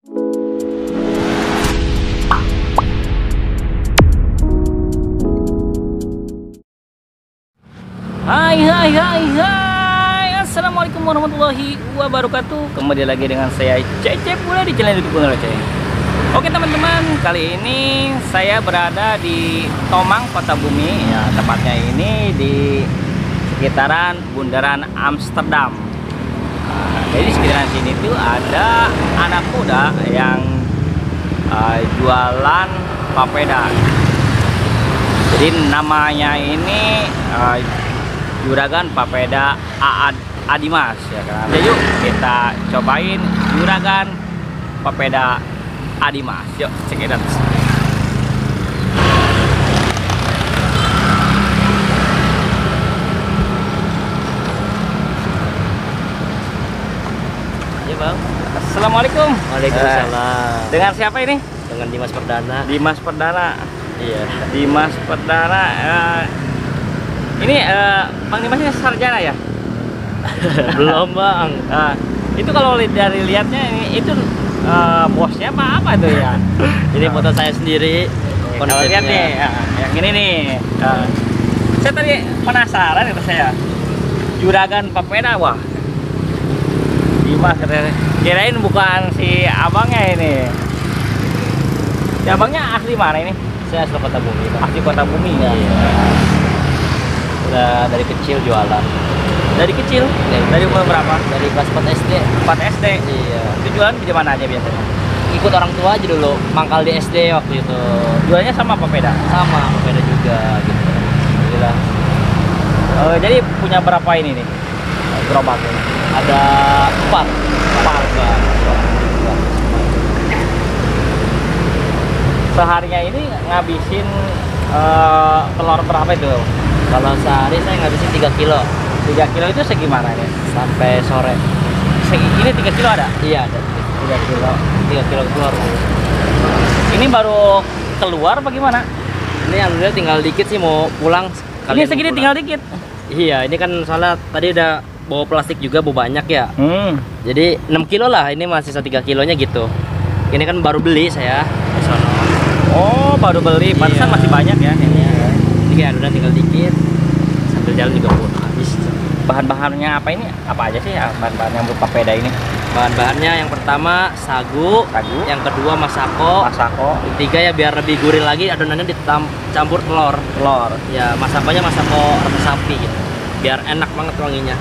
Hai, assalamualaikum warahmatullahi wabarakatuh. Kembali lagi dengan saya Cecep Bule di channel YouTube Cecep. Oke teman-teman, kali ini saya berada di Tomang, Kota Bumi. Ya, tepatnya ini di sekitaran Bundaran Amsterdam. Jadi sekitaran sini tuh ada anak muda yang jualan papeda. Jadi namanya ini Juragan Papeda Adimas ya kan. Jadi yuk kita cobain Juragan Papeda Adimas. Yuk check it out. Ya bang. Assalamualaikum. Waalaikumsalam. Dengan siapa ini? Dengan Dimas Perdana. Dimas Perdana. Iya. Dimas Perdana. Ini Bang Dimas ini sarjana ya? Belum bang. Itu kalau dari lihatnya ini itu bosnya apa itu ya? Ini foto saya sendiri. Kalau lihat nih, yang ini nih. Saya tadi penasaran itu saya. Juragan Papeda, wah. Dimas kirain bukan si abangnya ini. Si abangnya asli mana ini? Saya asli Kota Bumi. Bang. Asli Kota Bumi ya. Iya. Udah dari kecil jualan. Dari kecil? Dari umur berapa? Dari kelas 4 SD. 4 SD? Iya. Itu jualan di mana aja biasanya? Ikut orang tua aja dulu. Mangkal di SD waktu itu. Jualnya sama papeda? Sama papeda juga gitu. Alhamdulillah. Jadi punya berapa ini nih? Gerobak ini? Ada 4. Seharinya ini ngabisin telur berapa itu? Kalau sehari saya ngabisin 3 kilo. 3 kilo itu segimana nih? Sampai sore. Ini 3 kilo ada? Iya ada. 3 kilo. 3 kilo keluar. Ini baru keluar apa gimana? Ini alhamdulillah tinggal dikit sih mau pulang. Ini segini tinggal dikit? Iya, ini kan soalnya tadi udah bawa plastik juga, bawa banyak ya. Jadi 6 kilo lah, ini masih 3 kilonya gitu. Ini kan baru beli saya di sono. Oh, baru beli, pantesan masih banyak ya. Ini kayak udah tinggal dikit. Sambil jalan juga pun habis. Bahan-bahannya apa ini? Apa aja sih bahan-bahan yang berupa papeda ini? Bahan-bahannya yang pertama sagu, yang kedua masako, yang ketiga ya biar lebih gurih lagi adonannya dicampur telur. Ya masakonya masako rasa sapi gitu. Biar enak banget wanginya.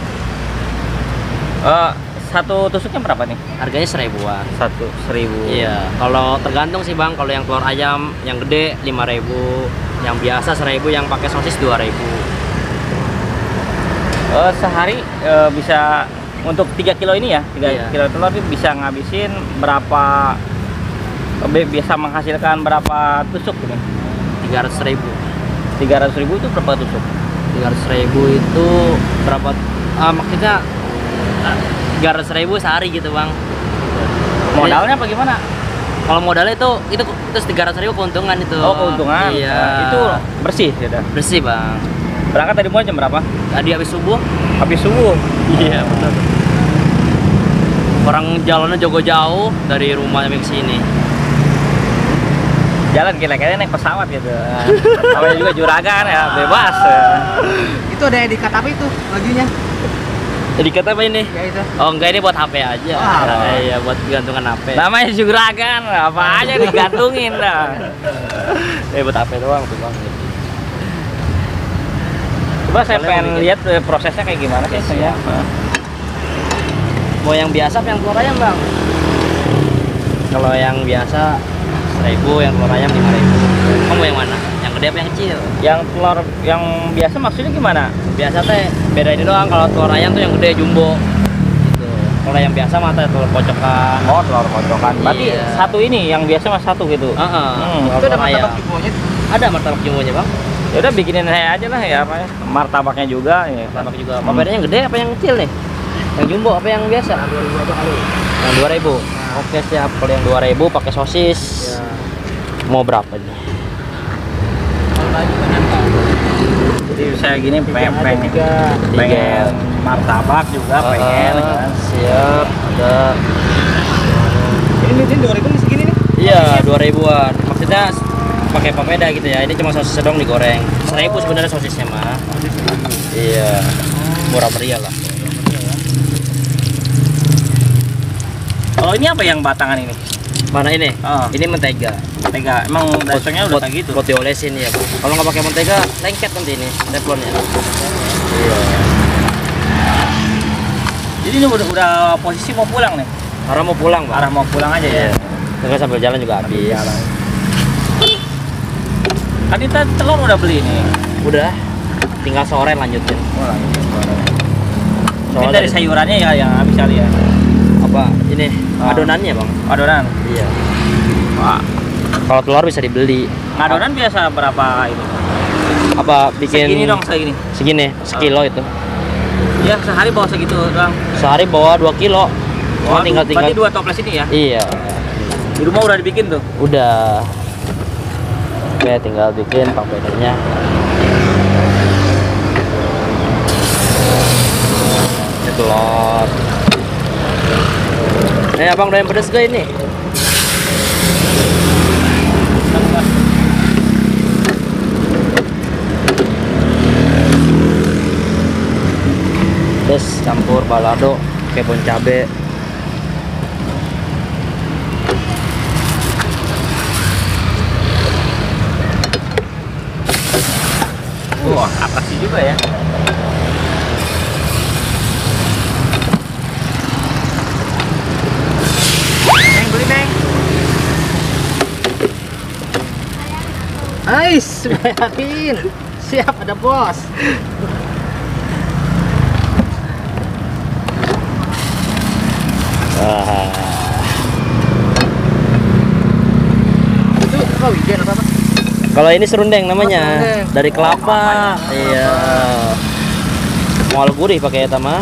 Satu tusuknya berapa nih? Harganya 1000-an. 1.000. Iya, kalau tergantung sih bang. Kalau yang telur ayam yang gede 5.000, yang biasa 1.000, yang pakai sosis 2.000. Sehari bisa untuk 3 kilo ini ya, 3 kilo telur itu bisa ngabisin berapa? Biasa menghasilkan berapa tusuk ini? 300.000. 300.000 itu berapa tusuk? 300.000 itu berapa? Maksudnya 300.000 sehari gitu bang. Modalnya apa gimana? Kalau modalnya itu 300.000 keuntungan itu. Oh keuntungan. Iya. Itu bersih ya? Bersih bang. Berangkat tadi mulai jam berapa? Tadi habis subuh. Habis subuh? Iya benar. Orang jalannya jauh dari rumah sampai ke sini. Jalan kira-kira naik pesawat gitu. Namanya juga juragan ya, bebas. Itu ada etiket apa itu bajunya? Etiket apa ini? Ya itu. Oh enggak, ini buat HP aja. Iya, buat gantungan HP. Namanya juragan, apa aja digantungin dah. Buat HP doang tuh bang. Coba saya pengen lihat prosesnya kayak gimana sih saya. Mau yang biasa apa yang telur ayam bang? Kalau yang biasa 1.000, yang telur ayam 5.000. Mau yang mana? Yang gede apa yang kecil? Yang telur yang biasa maksudnya gimana? Biasa teh beda ini doang. Kalau telur ayam tuh yang gede jumbo. Gitu. Kalau yang biasa mata telur kocokan. Oh telur kocokan. Berarti satu ini yang biasa mas satu gitu. Itu ada martabak jumbonya? Ada martabak jumbonya bang. Ya udah bikinin saya aja lah ya apa ya. Martabaknya juga. Ya. Martabak juga. Papedanya yang gede apa yang kecil nih? Yang jumbo apa yang biasa? 2.000 aja kali. Yang 2.000. Oke siap. Kalau yang 2.000 pakai sosis. Ya. Mau berapa nih? Jadi saya gini pengen martabak juga pengen kan. Siap. Ada. Ini 2000 nih segini nih. Iya, 2000-an. Maksudnya pakai papeda gitu ya. Ini cuma sosis dong digoreng. 1000 sebenarnya sosisnya mah. Iya. Murah meriah lah. Kalau ini apa yang batangan ini? Mana ini? Oh. Ini mentega. Mentega. Emang dasarnya udah kayak gitu. Buat diolesin ya, Bang. Kalau nggak pakai mentega, lengket nanti ini teflonnya. Iya. Jadi ini udah posisi mau pulang nih. Arah mau pulang, Bang. Arah mau pulang aja ya. Terus sambil jalan juga habis. Kan kita telur udah beli nih. Udah. Tinggal sore lanjutin. Mungkin dari sayurannya ya yang habis kali ya. Apa? Ini adonannya, Bang. Adonan. Iya. Wah. Kalau telur bisa dibeli. Adonan biasa berapa ini? Apa bikin Segini dong, segini. Segini, sekilo itu. Ya sehari bawa segitu doang. Sehari bawa 2 kilo. Oh, tinggal berarti 2 toples ini ya? Iya. Di rumah udah dibikin tuh? Udah. Oke, tinggal bikin papedanya. Ini telur. Abang udah yang pedes gak ini? Terus campur balado pakai bon cabe. Wah, atraksi juga ya. Neng, beli Neng. Ais, yakin. Siap, ada bos. Itu apa wijen apa? Kalau ini serundeng namanya, serundeng. dari kelapa. Iya. Mual gurih pakai eta mah.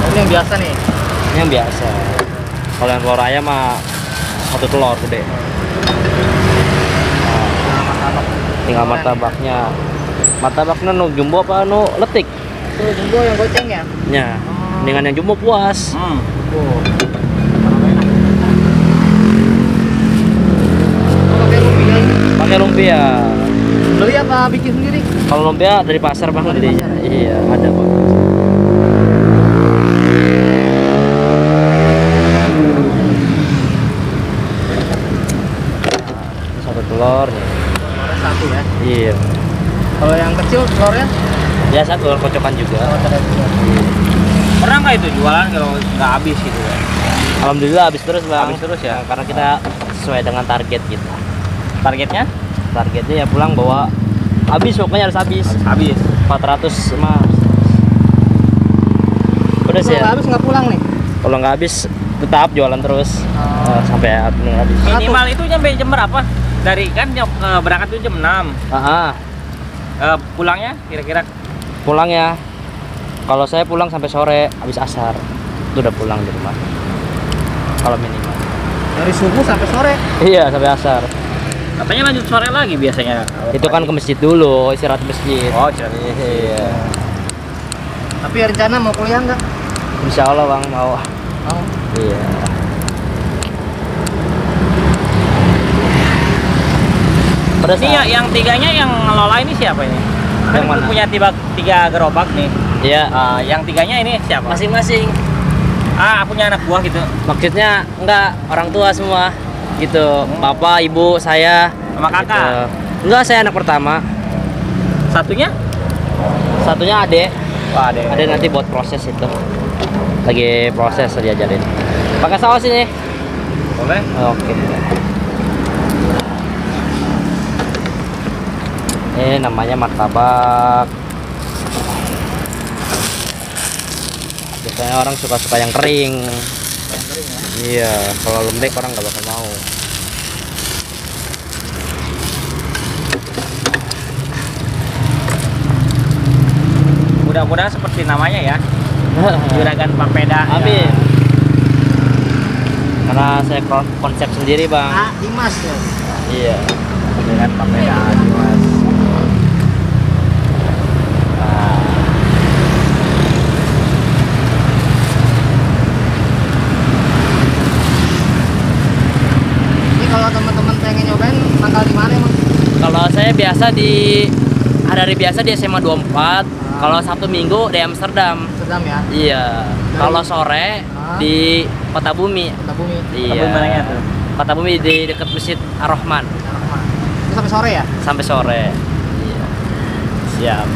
Ini yang biasa nih. Ini yang biasa. Kalau yang telur ayam mah 1 telur gede. Tinggal martabaknya. Martabaknya nu jumbo apa nu letik? Tuh jumbo yang goceng ya. Ya. Dengan yang jumbo puas. Oh. Pakai lumpia ini. Pakai lumpia. Beli apa bikin sendiri? Kalau lumpia dari pasar Bang Dari belinya. pasar. Iya, ada Bang. Satu telur nih. Telurnya 1 ya. Iya. Kalau yang kecil telurnya? Biasa telur kocokan juga. Pernah nggak itu jualan kalau nggak habis gitu ya? Alhamdulillah habis terus Bang. Habis terus ya? Karena kita sesuai dengan target kita. Targetnya? Targetnya ya pulang bawa habis, pokoknya harus habis. Habis. 400 mah. Udah sih Kalau ya. habis nggak pulang nih? Kalau nggak habis tetap jualan terus. Sampai habis. Minimal itu sampai jam berapa? Dari kan berangkat itu jam 6. Pulangnya kira-kira Pulang ya. Kalau saya pulang sampai sore habis asar. Itu udah pulang di rumah. Kalau minimal. Dari subuh sampai sore. Iya, sampai asar. katanya lanjut sore lagi biasanya. Itu kan ke masjid dulu, istirahat di masjid. Oh, istirahat di masjid. Iya. Tapi rencana mau kuliah nggak? Insya Allah Bang mau. Mau. Iya. Pada Ini ya, yang tiganya yang ngelola ini siapa ini? Yang Kan mana? punya tiga gerobak nih. Iya. Yang tiganya ini siapa? Masing-masing. Punya anak buah gitu. Maksudnya enggak orang tua semua gitu. Bapak, ibu, saya Sama kakak. gitu. Enggak, saya anak pertama. Satunya? Satunya adek. Wah, ada. Ada nanti buat proses itu. Lagi proses diajarin. Pakai saus ini. Boleh. Oke. Ini namanya martabak. Biasanya orang suka-suka yang kering. Iya, kalau lembek orang nggak bakal mau. Mudah-mudahan seperti namanya ya. Juragan Papeda. Amin. Karena saya konsep sendiri bang. Ah, Dimas ya. Iya. Dengan papeda Dimas. Ini kalau teman-teman pengen nyobain mangkal di mana emang? Kalau saya biasa di hari biasa di SMA 24. Kalau Sabtu Minggu di Amsterdam. Amsterdam ya. Iya. Kalau sore di Kota Bumi. Kota Bumi. Iya. Mananya tuh? Kota Bumi di dekat Masjid Ar-Rahman. Itu sampai sore ya? Sampai sore. Iya. Siap.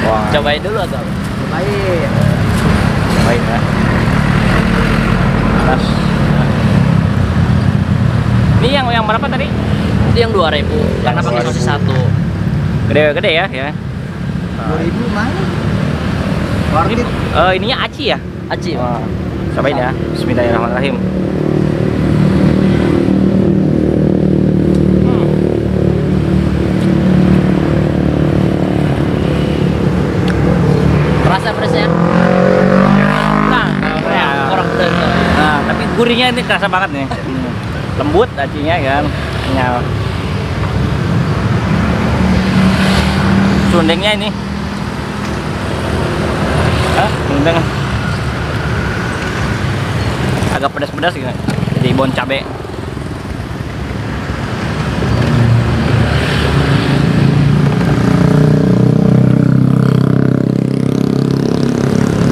Wah. Cobain dulu atau? Baik. Cobain ya. Panas. Ini yang berapa tadi? Itu yang 2.000 karena pakai sosis 1. Gede-gede ya. 2000 mana? Worth it. Ininya aci ya? Aci. Wah. Cobain ya. Bismillahirrahmanirrahim. Rasa pedasnya? Nah, Kurang pedas. Nah, tapi gurihnya ini kerasa banget nih. Lembut acinya kan. Kenyal. Serundengnya ini. Serundeng. Agak pedas-pedas gitu. Jadi bon cabe.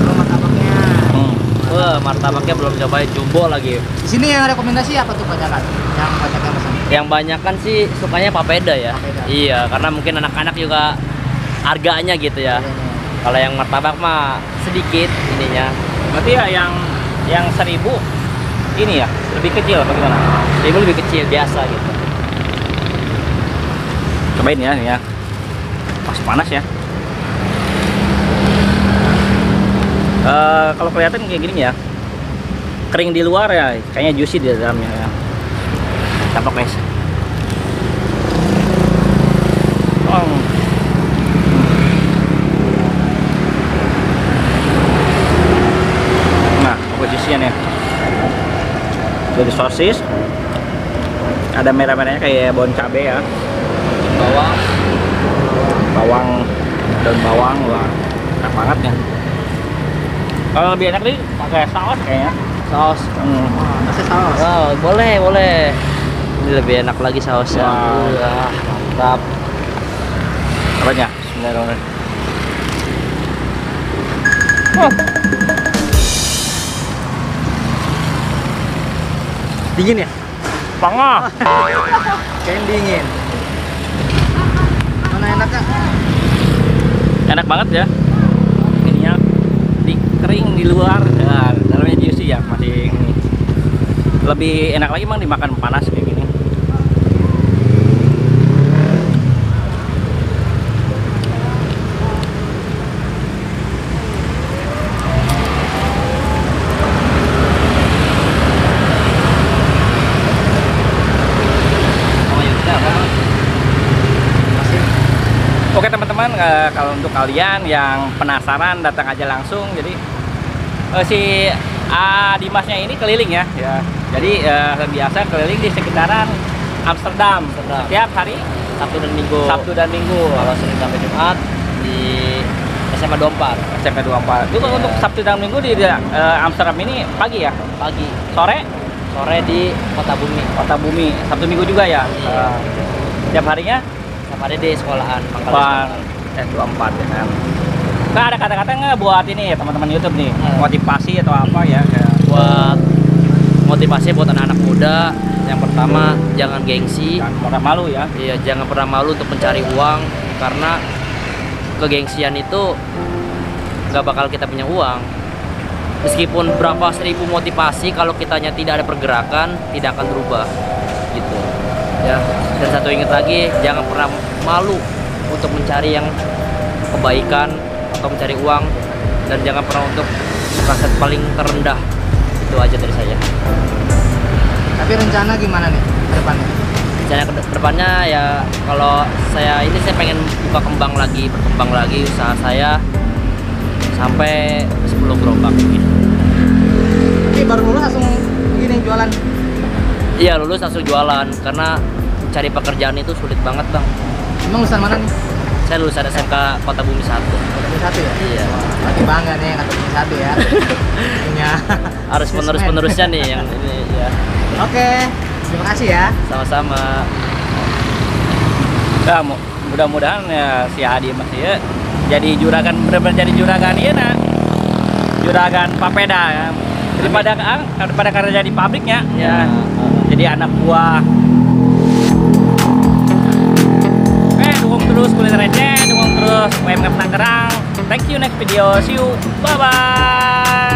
Kalau martabaknya. Wah, martabaknya belum cobain, jumbo lagi. Di sini yang rekomendasi apa tuh banyakan? Yang banyak yang pesan. Yang banyak kan sih sukanya papeda ya. Papeda. Iya, karena mungkin anak-anak juga harganya gitu ya. Kalau yang martabak mah sedikit ininya. Berarti ya yang 1000 ini ya lebih kecil apa gimana? Ini lebih kecil biasa gitu. Cobain ya. Pas panas ya. Kalau kelihatan kayak gini ya, kering di luar ya, kayaknya juicy di dalamnya ya. Tapak guys. Nah, apa juicy-nya nih? Jadi sosis, ada merah-merahnya kayak bon cabe ya, Bawang. daun bawang, wah, enak banget ya. Kalau lebih enak nih pakai saus kayaknya. Saus. Masih saus. Oh, boleh. Ini lebih enak lagi sausnya. Wah. Mantap. Apanya? Bismillahirrahmanirrahim. Dingin ya? Pangah. Kayak dingin. Mana enaknya? Enak banget ya. Ininya kering di luar, ya, dalamnya juicy ya, masih ini. Lebih enak lagi emang dimakan panas kayak gini. Oke teman-teman, kalau untuk kalian yang penasaran datang aja langsung. Jadi si Dimasnya ini keliling ya. Jadi biasa keliling di sekitaran Amsterdam. Setiap hari Sabtu dan Minggu. Kalau Kalau Senin sampai Jumat di SMA 24. SMP 24. Juga untuk Sabtu dan Minggu di Amsterdam ini pagi ya? Pagi. Sore di Kota Bumi. Kota Bumi. Sabtu Minggu juga ya? Iya. Tiap harinya? Sama ada di sekolahan. Bang S24 ya kan. Nah, ada kata-kata nggak buat ini ya teman-teman YouTube nih, motivasi atau apa ya? Buat motivasi buat anak-anak muda. Yang pertama, jangan gengsi. Jangan pernah malu ya. Iya, jangan pernah malu untuk mencari uang, karena kegengsian itu nggak bakal kita punya uang. Meskipun berapa 1000 motivasi, kalau kitanya tidak ada pergerakan, tidak akan berubah gitu ya. Dan satu ingat lagi, jangan pernah malu untuk mencari yang kebaikan atau mencari uang, dan jangan pernah untuk merasa paling terendah. Itu aja dari saya. Tapi rencana gimana nih ke depannya? Rencana ke depannya ya, kalau saya pengen berkembang lagi usaha saya sampai 10 gerobak gitu. Tapi baru lulus langsung gini jualan? Iya, lulus langsung jualan karena cari pekerjaan itu sulit banget, Bang. Emang lulusan mana nih? Saya lulusan SMK Kota Bumi 1. Kota Bumi 1 ya? Iya. Berarti bangga nih Kota Bumi 1 ya. Punya Harus penerus-penerusnya nih yang ini ya. Oke, terima kasih ya. Sama-sama. Nah, mudah-mudahan ya si Adi masih ya jadi juragan, bener-bener jadi juragan iya nah. Juragan papeda ya. Daripada kerja di pabriknya ya. Jadi anak buah. Dukung terus kuliner receh, dukung terus UMKM Tangerang. Thank you, next video, see you, bye bye.